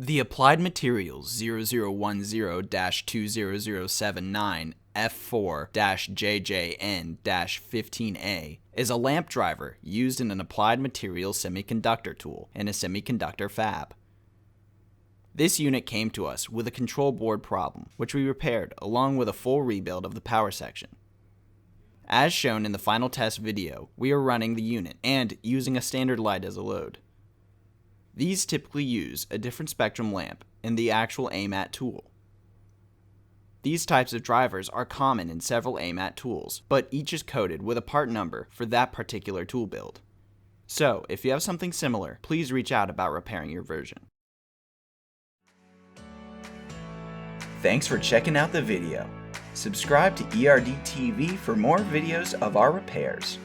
The Applied Materials 0010-20079 F4-JJN-15A is a lamp driver used in an applied materials semiconductor tool in a semiconductor fab. This unit came to us with a control board problem, which we repaired along with a full rebuild of the power section. As shown in the final test video, we are running the unit and using a standard light as a load. These typically use a different spectrum lamp in the actual AMAT tool. These types of drivers are common in several AMAT tools, but each is coded with a part number for that particular tool build. So, if you have something similar, please reach out about repairing your version. Thanks for checking out the video. Subscribe to ERD TV for more videos of our repairs.